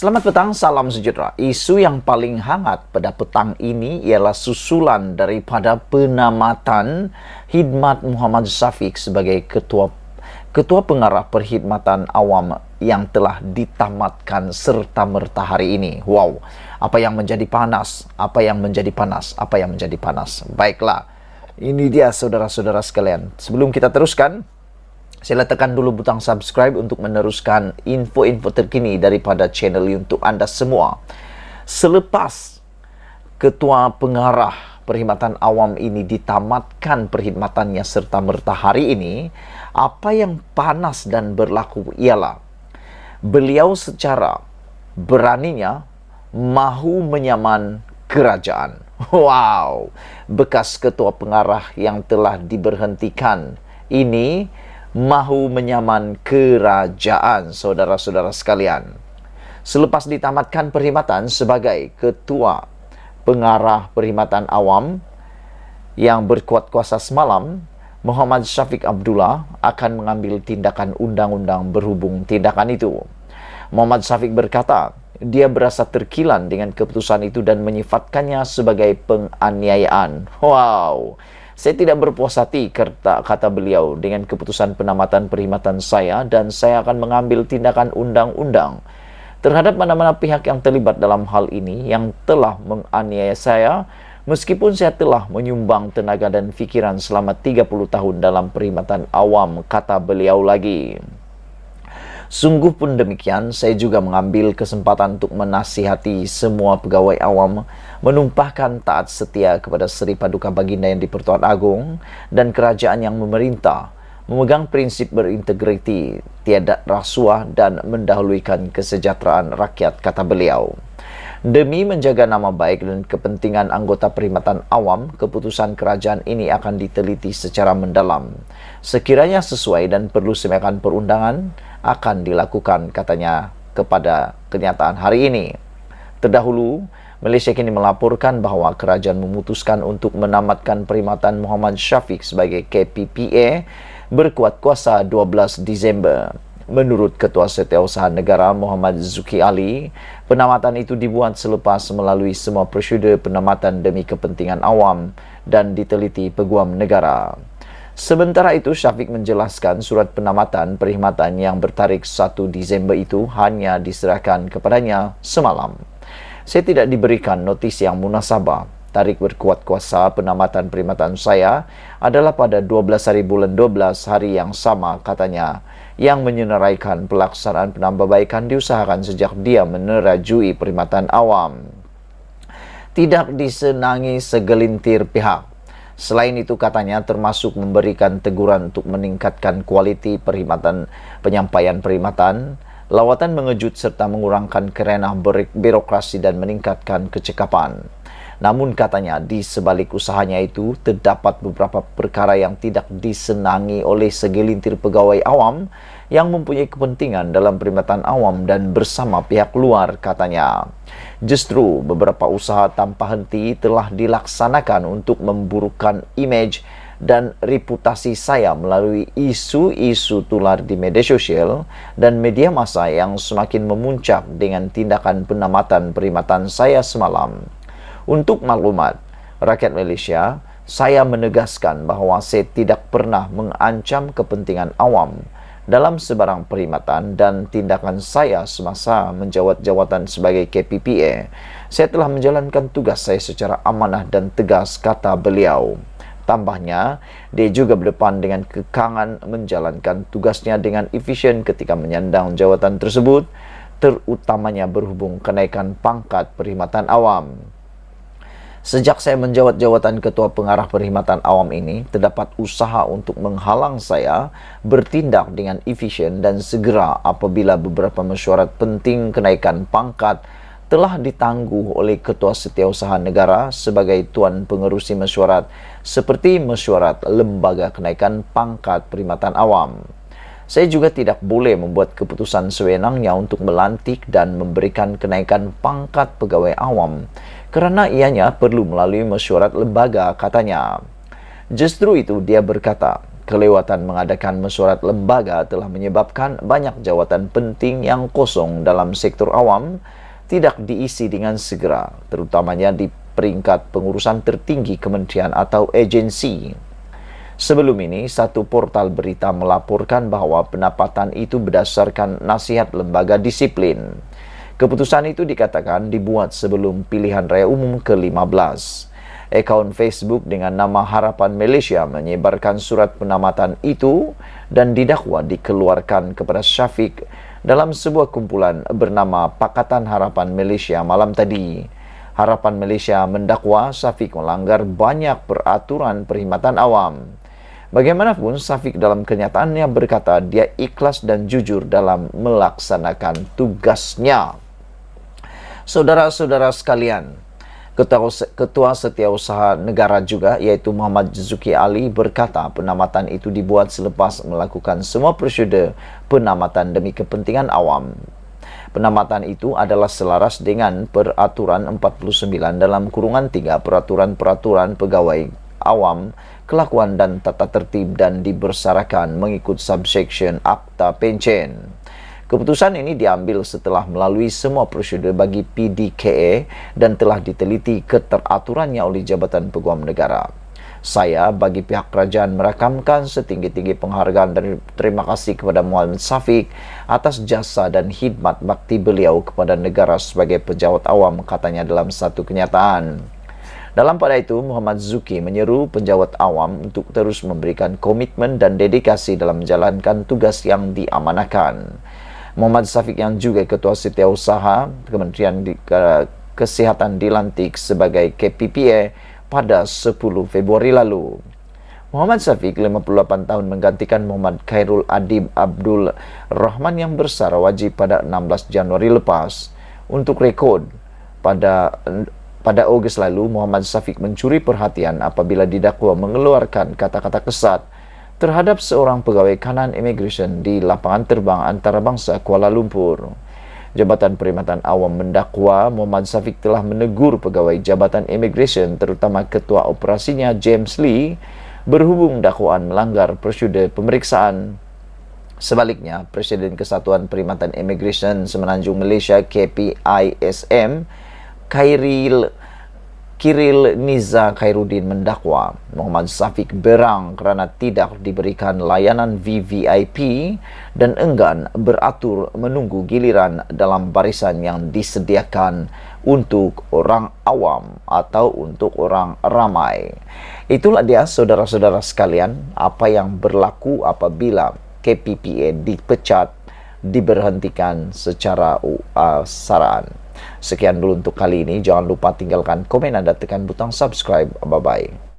Selamat petang, salam sejahtera. Isu yang paling hangat pada petang ini ialah susulan daripada penamatan Khidmat Muhammad Syafiq sebagai Ketua Pengarah Perkhidmatan Awam yang telah ditamatkan serta-merta hari ini. Wow, apa yang menjadi panas, apa yang menjadi panas, apa yang menjadi panas. Baiklah, ini dia saudara-saudara sekalian. Sebelum kita teruskan, saya tekan dulu butang subscribe untuk meneruskan info-info terkini daripada channel untuk Anda semua. Selepas Ketua Pengarah Perkhidmatan Awam ini ditamatkan perkhidmatannya serta-merta hari ini, apa yang panas dan berlaku ialah beliau secara beraninya mahu menyaman kerajaan. Wow, bekas Ketua Pengarah yang telah diberhentikan ini mahu menyaman kerajaan, saudara-saudara sekalian. Selepas ditamatkan perkhidmatan sebagai Ketua Pengarah Perkhidmatan Awam yang berkuat kuasa semalam, Muhammad Syafiq Abdullah akan mengambil tindakan undang-undang berhubung tindakan itu. Muhammad Syafiq berkata, dia berasa terkilan dengan keputusan itu dan menyifatkannya sebagai penganiayaan. Wow, saya tidak berpuas hati, kata beliau, dengan keputusan penamatan perkhidmatan saya, dan saya akan mengambil tindakan undang-undang terhadap mana-mana pihak yang terlibat dalam hal ini yang telah menganiaya saya, meskipun saya telah menyumbang tenaga dan fikiran selama 30 tahun dalam perkhidmatan awam, kata beliau lagi. Sungguh pun demikian, saya juga mengambil kesempatan untuk menasihati semua pegawai awam menumpahkan taat setia kepada Seri Paduka Baginda yang di-Pertuan Agong dan kerajaan yang memerintah, memegang prinsip berintegriti, tiada rasuah dan mendahulukan kesejahteraan rakyat, kata beliau. Demi menjaga nama baik dan kepentingan anggota perkhidmatan awam, keputusan kerajaan ini akan diteliti secara mendalam. Sekiranya sesuai dan perlu semiakan perundangan, akan dilakukan, katanya, kepada kenyataan hari ini. Terdahulu, Malaysia kini melaporkan bahawa kerajaan memutuskan untuk menamatkan perkhidmatan Muhammad Syafiq sebagai KPPA berkuat kuasa 12 Disember. Menurut Ketua Setiausaha Negara Muhammad Zuki Ali, penamatan itu dibuat selepas melalui semua prosedur penamatan demi kepentingan awam dan diteliti Peguam Negara. Sementara itu, Syafiq menjelaskan surat penamatan perkhidmatan yang bertarikh 1 Disember itu hanya diserahkan kepadanya semalam. Saya tidak diberikan notis yang munasabah. Tarikh berkuat kuasa penamatan perkhidmatan saya adalah pada 12 hari bulan 12 hari yang sama, katanya, yang menyenaraikan pelaksanaan penambahbaikan diusahakan sejak dia menerajui perkhidmatan awam. Tidak disenangi segelintir pihak. Selain itu, katanya, termasuk memberikan teguran untuk meningkatkan kualiti penyampaian perkhidmatan, lawatan mengejut serta mengurangkan kerenah birokrasi dan meningkatkan kecekapan. Namun, katanya, di sebalik usahanya itu terdapat beberapa perkara yang tidak disenangi oleh segelintir pegawai awam yang mempunyai kepentingan dalam perkhidmatan awam dan bersama pihak luar, katanya. Justru beberapa usaha tanpa henti telah dilaksanakan untuk memburukkan imej dan reputasi saya melalui isu-isu tular di media sosial dan media massa yang semakin memuncak dengan tindakan penamatan perkhidmatan saya semalam. Untuk maklumat rakyat Malaysia, saya menegaskan bahawa saya tidak pernah mengancam kepentingan awam dalam sebarang perkhidmatan dan tindakan saya semasa menjawat jawatan sebagai KPPA. Saya telah menjalankan tugas saya secara amanah dan tegas, kata beliau. Tambahnya, dia juga berdepan dengan kekangan menjalankan tugasnya dengan efisien ketika menyandang jawatan tersebut, terutamanya berhubung kenaikan pangkat perkhidmatan awam. Sejak saya menjawat jawatan Ketua Pengarah Perkhidmatan Awam ini, terdapat usaha untuk menghalang saya bertindak dengan efisien dan segera apabila beberapa mesyuarat penting kenaikan pangkat telah ditangguh oleh Ketua Setiausaha Negara sebagai Tuan Pengerusi Mesyuarat, seperti mesyuarat lembaga kenaikan pangkat perkhidmatan awam. Saya juga tidak boleh membuat keputusan sewenangnya untuk melantik dan memberikan kenaikan pangkat pegawai awam, kerana ianya perlu melalui mesyuarat lembaga, katanya. Justru itu, dia berkata, Kelewatan mengadakan mesyuarat lembaga telah menyebabkan banyak jawatan penting yang kosong dalam sektor awam tidak diisi dengan segera, terutamanya di peringkat pengurusan tertinggi kementerian atau agensi. Sebelum ini, satu portal berita melaporkan bahwa pendapatan itu berdasarkan nasihat lembaga disiplin. Keputusan itu dikatakan dibuat sebelum pilihan raya umum ke-15. Akaun Facebook dengan nama Harapan Malaysia menyebarkan surat penamatan itu dan didakwa dikeluarkan kepada Syafiq dalam sebuah kumpulan bernama Pakatan Harapan Malaysia malam tadi. Harapan Malaysia mendakwa Syafiq melanggar banyak peraturan perkhidmatan awam. Bagaimanapun, Syafiq dalam kenyataannya berkata dia ikhlas dan jujur dalam melaksanakan tugasnya. Saudara-saudara sekalian, Ketua Setiausaha Negara juga, iaitu Muhammad Zuki Ali, berkata penamatan itu dibuat selepas melakukan semua prosedur penamatan demi kepentingan awam. Penamatan itu adalah selaras dengan Peraturan 49 dalam kurungan 3 Peraturan-Peraturan Pegawai Awam, Kelakuan dan Tata Tertib dan dibersarakan mengikut subsection Akta Pencen. Keputusan ini diambil setelah melalui semua prosedur bagi PDKA dan telah diteliti keteraturannya oleh Jabatan Peguam Negara. Saya bagi pihak kerajaan merakamkan setinggi-tinggi penghargaan dan terima kasih kepada Muhammad Syafiq atas jasa dan khidmat bakti beliau kepada negara sebagai pejabat awam, katanya dalam satu kenyataan. Dalam pada itu, Muhammad Zuki menyeru penjawat awam untuk terus memberikan komitmen dan dedikasi dalam menjalankan tugas yang diamanahkan. Muhammad Syafiq yang juga Ketua Setiausaha Kementerian Kesihatan dilantik sebagai KPPA pada 10 Februari lalu. Muhammad Syafiq, 58 tahun, menggantikan Muhammad Khairul Adib Abdul Rahman yang bersara wajib pada 16 Januari lepas. Untuk rekod, pada Ogos lalu, Muhammad Syafiq mencuri perhatian apabila didakwa mengeluarkan kata-kata kesat terhadap seorang pegawai kanan imigresen di lapangan terbang antarabangsa Kuala Lumpur. Jabatan Perkhidmatan Awam mendakwa Muhammad Syafiq telah menegur pegawai Jabatan Imigresen, terutama ketua operasinya James Lee, berhubung dakwaan melanggar prosedur pemeriksaan. Sebaliknya, Presiden Kesatuan Perkhidmatan Imigresen Semenanjung Malaysia KPISM, Kiril Niza Khairuddin mendakwa Muhammad Syafiq berang kerana tidak diberikan layanan VVIP dan enggan beratur menunggu giliran dalam barisan yang disediakan untuk orang awam atau untuk orang ramai. Itulah dia, saudara-saudara sekalian, apa yang berlaku apabila KPPA dipecat, diberhentikan secara saraan. Sekian dulu untuk kali ini. Jangan lupa tinggalkan komen dan tekan butang subscribe. Bye-bye.